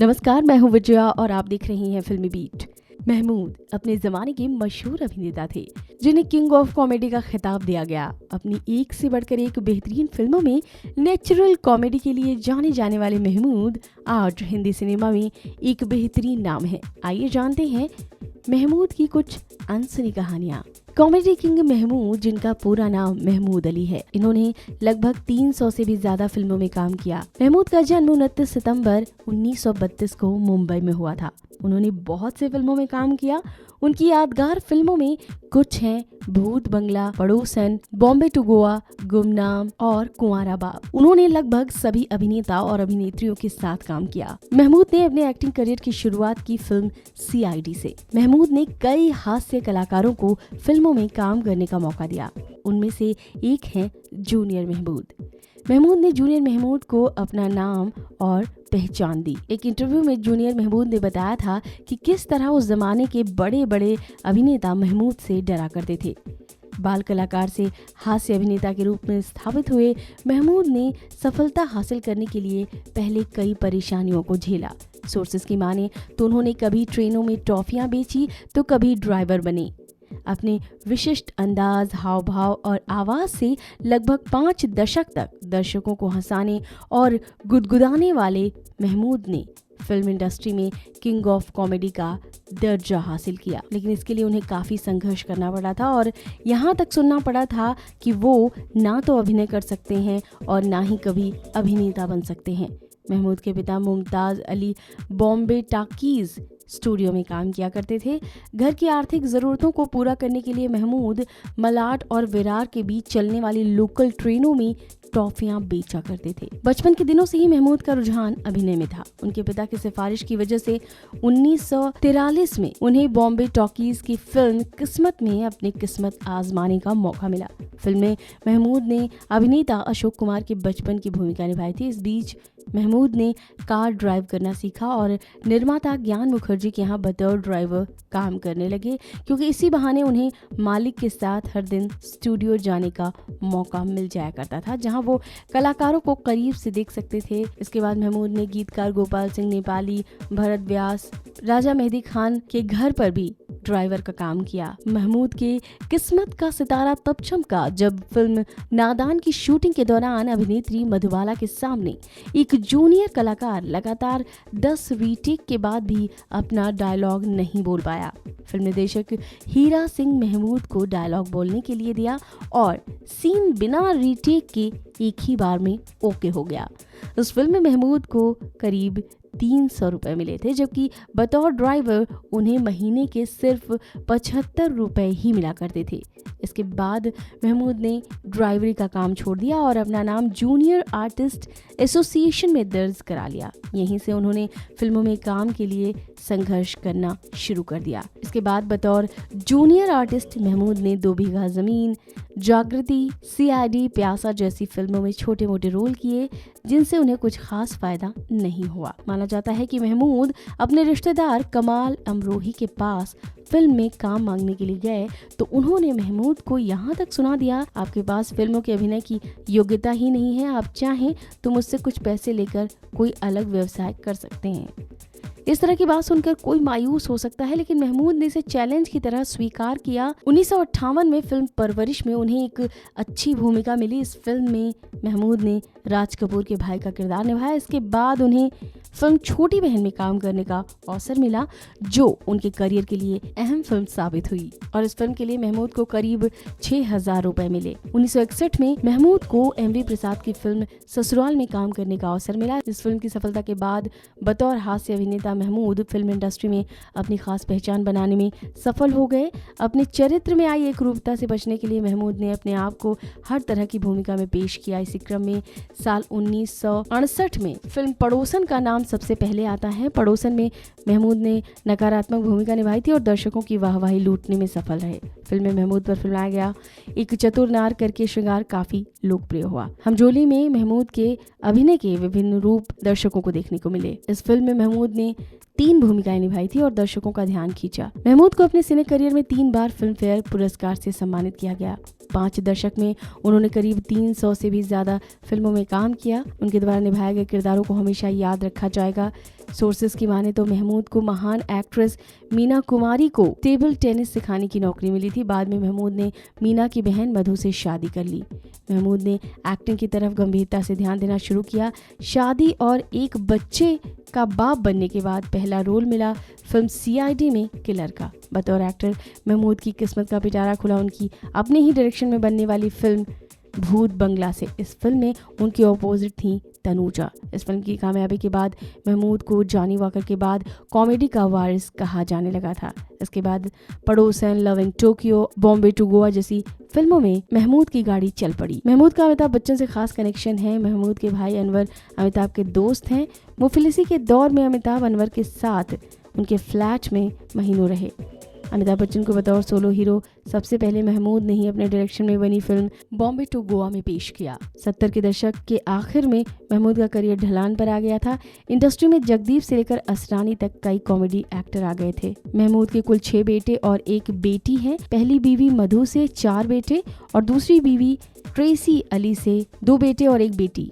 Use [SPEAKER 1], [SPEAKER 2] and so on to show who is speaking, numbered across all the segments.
[SPEAKER 1] नमस्कार, मैं हूं विजया और आप देख रही हैं फिल्मी बीट। महमूद अपने जमाने के मशहूर अभिनेता थे जिन्हें किंग ऑफ कॉमेडी का खिताब दिया गया। अपनी एक से बढ़कर एक बेहतरीन फिल्मों में नेचुरल कॉमेडी के लिए जाने जाने वाले महमूद आज हिंदी सिनेमा में एक बेहतरीन नाम है। आइए जानते हैं महमूद की कुछ अनसुनी कहानियां। कॉमेडी किंग महमूद, जिनका पूरा नाम महमूद अली है, इन्होंने लगभग 300 से भी ज्यादा फिल्मों में काम किया। महमूद का जन्म 29 सितंबर 1932 को मुंबई में हुआ था। उन्होंने बहुत से फिल्मों में काम किया। उनकी यादगार फिल्मों में कुछ हैं भूत बंगला, पड़ोसन, बॉम्बे टू गोवा, गुमनाम और कुंवारा बाप। उन्होंने लगभग सभी अभिनेता और अभिनेत्रियों के साथ काम किया। महमूद ने अपने एक्टिंग करियर की शुरुआत की फिल्म CID से। महमूद ने कई हास्य कलाकारों को फिल्मों में काम करने का मौका दिया। उनमें से एक हैं जूनियर महमूद। महमूद ने जूनियर महमूद को अपना नाम और पहचान दी। एक इंटरव्यू में जूनियर महमूद ने बताया था कि किस तरह उस जमाने के बड़े बड़े अभिनेता महमूद से डरा करते थे। बाल कलाकार से हास्य अभिनेता के रूप में स्थापित हुए महमूद ने सफलता हासिल करने के लिए पहले कई परेशानियों को झेला। सोर्सेस की माने तो उन्होंने कभी ट्रेनों में टॉफियां बेची तो कभी ड्राइवर बने। अपने विशिष्ट अंदाज, हाव भाव और आवाज से लगभग 5 दशक तक दर्शकों को हंसाने और गुदगुदाने वाले महमूद ने फिल्म इंडस्ट्री में किंग ऑफ कॉमेडी का दर्जा हासिल किया। लेकिन इसके लिए उन्हें काफ़ी संघर्ष करना पड़ा था और यहाँ तक सुनना पड़ा था कि वो ना तो अभिनय कर सकते हैं और ना ही कभी अभिनेता बन सकते हैं। महमूद के पिता मुमताज़ अली बॉम्बे टाकीज़ स्टूडियो में काम किया करते थे। घर की आर्थिक ज़रूरतों को पूरा करने के लिए महमूद मलाड और विरार के बीच चलने वाली लोकल ट्रेनों में टॉफियां बेचा करते थे। बचपन के दिनों से ही महमूद का रुझान अभिनय में था। उनके पिता की सिफारिश की वजह से 1943 में उन्हें बॉम्बे टॉकीज की फिल्म किस्मत में अपनी किस्मत आजमाने का मौका मिला। फिल्म में महमूद ने अभिनेता अशोक कुमार के बचपन की भूमिका निभाई थी। इस बीच महमूद ने कार ड्राइव करना सीखा और निर्माता ज्ञान मुखर्जी के यहाँ बतौर ड्राइवर काम करने लगे, क्योंकि इसी बहाने उन्हें मालिक के साथ हर दिन स्टूडियो जाने का मौका मिल जाया करता था, जहाँ वो कलाकारों को करीब से देख सकते थे। इसके बाद महमूद ने गीतकार गोपाल सिंह नेपाली, भरत व्यास, राजा मेहदी खान के घर पर भी ड्राइवर का काम किया। महमूद के किस्मत का सितारा तब चमका जब फिल्म नादान की शूटिंग के दौरान अभिनेत्री मधुबाला के सामने एक जूनियर कलाकार लगातार 10 रीटेक के बाद भी अपना डायलॉग नहीं बोल पाया। फिल्म निर्देशक हीरा सिंह महमूद को डायलॉग बोलने के लिए दिया और सीन बिना रीटेक के एक ही बार में ओके हो गया। उस फिल्म में महमूद को करीब 300 रुपए मिले थे, जबकि बतौर ड्राइवर उन्हें महीने के सिर्फ 75 रुपए ही मिला करते थे। इसके बाद महमूद ने ड्राइवरी का काम छोड़ दिया और अपना नाम जूनियर आर्टिस्ट एसोसिएशन में दर्ज करा लिया। यहीं से उन्होंने फिल्मों में काम के लिए संघर्ष करना शुरू कर दिया। इसके बाद बतौर जूनियर आर्टिस्ट महमूद ने 2 बीघा जमीन, जागृति, CID, प्यासा जैसी फिल्मों में छोटे मोटे रोल किए, जिनसे उन्हें कुछ खास फायदा नहीं हुआ। माना जाता है कि महमूद अपने रिश्तेदार कमाल अमरोही के पास फिल्म में काम मांगने के लिए गए तो उन्होंने महमूद को यहाँ तक सुना दिया, आपके पास फिल्मों के अभिनय की योग्यता ही नहीं है, आप चाहें तो मुझसे कुछ पैसे लेकर कोई अलग व्यवसाय कर सकते हैं। इस तरह की बात सुनकर कोई मायूस हो सकता है, लेकिन महमूद ने इसे चैलेंज की तरह स्वीकार किया। 1958 में फिल्म परवरिश में उन्हें एक अच्छी भूमिका मिली। इस फिल्म में महमूद ने राज कपूर के भाई का किरदार निभाया। इसके बाद उन्हें फिल्म छोटी बहन में काम करने का अवसर मिला, जो उनके करियर के लिए अहम फिल्म साबित हुई और इस फिल्म के लिए महमूद को करीब 6000 रुपए मिले। 1961 में महमूद को MV प्रसाद की फिल्म ससुराल में काम करने का अवसर मिला। इस फिल्म की सफलता के बाद बतौर हास्य अभिनेता महमूद फिल्म इंडस्ट्री में अपनी खास पहचान बनाने में सफल हो गए। अपने चरित्र में आई एकरूपता से बचने के लिए महमूद ने अपने आप को हर तरह की भूमिका में पेश किया। इसी क्रम में साल 1968 में फिल्म पड़ोसन का नाम सबसे पहले आता है। पड़ोसन में महमूद ने नकारात्मक भूमिका निभाई थी और दर्शकों की वाहवाही लूटने में सफल रहे। फिल्म में महमूद पर फिल्माया गया एक चतुर नार करके श्रृंगार काफी लोकप्रिय हुआ। हमजोली में महमूद के अभिनय के विभिन्न रूप दर्शकों को देखने को मिले। इस फिल्म में महमूद ने 3 भूमिकाएं निभाई थी और दर्शकों का ध्यान खींचा। महमूद को अपने सिने करियर में 3 बार फिल्म फेयर पुरस्कार से सम्मानित किया गया। 5 दशक में उन्होंने करीब 300 से भी ज़्यादा फिल्मों में काम किया। उनके द्वारा निभाए गए किरदारों को हमेशा याद रखा जाएगा। सोर्सेस की माने तो महमूद को महान एक्ट्रेस मीना कुमारी को टेबल टेनिस सिखाने की नौकरी मिली थी। बाद में महमूद ने मीना की बहन मधु से शादी कर ली। महमूद ने एक्टिंग की तरफ गंभीरता से ध्यान देना शुरू किया। शादी और एक बच्चे का बाप बनने के बाद पहला रोल मिला फिल्म CID में किलर का। बतौर एक्टर महमूद की किस्मत का पिटारा खुला उनकी अपने ही डायरेक्शन में बनने वाली फिल्म भूत बंगला से। इस फिल्म में उनकी ऑपोजिट थी तनुजा। इस फिल्म की कामयाबी के बाद महमूद को जॉनी वॉकर के बाद कॉमेडी का वारिस कहा जाने लगा था। इसके बाद Padosan, love in Tokyo, Bombay to Goa जैसी फिल्मों में महमूद की गाड़ी चल पड़ी। महमूद का अमिताभ बच्चन से खास कनेक्शन है। महमूद के भाई अनवर अमिताभ के दोस्त हैं। मुफलिसी के दौर में अमिताभ अनवर के साथ उनके फ्लैट में महीनों रहे। अमिताभ बच्चन को बतौर सोलो हीरो सबसे पहले महमूद ने ही अपने डायरेक्शन में बनी फिल्म बॉम्बे टू गोवा में पेश किया। 70 के दशक के आखिर में महमूद का करियर ढलान पर आ गया था। इंडस्ट्री में जगदीप से लेकर असरानी तक कई कॉमेडी एक्टर आ गए थे। महमूद के कुल 6 बेटे और 1 बेटी हैं। पहली बीवी मधु से 4 बेटे और दूसरी बीवी ट्रेसी अली से 2 बेटे और 1 बेटी।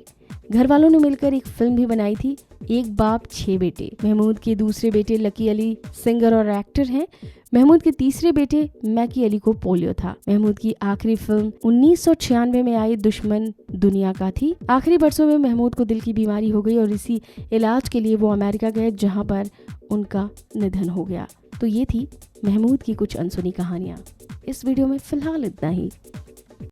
[SPEAKER 1] घर वालों ने मिलकर एक फिल्म भी बनाई थी, एक बाप 6 बेटे। महमूद के दूसरे बेटे लकी अली सिंगर और एक्टर हैं। महमूद के तीसरे बेटे मैकी अली को पोलियो था। महमूद की आखिरी फिल्म 1996 में आई दुश्मन दुनिया का थी। आखिरी बरसों में महमूद को दिल की बीमारी हो गई और इसी इलाज के लिए वो अमेरिका गए, जहां पर उनका निधन हो गया। तो ये थी महमूद की कुछ अनसुनी कहानियां। इस वीडियो में फिलहाल इतना ही।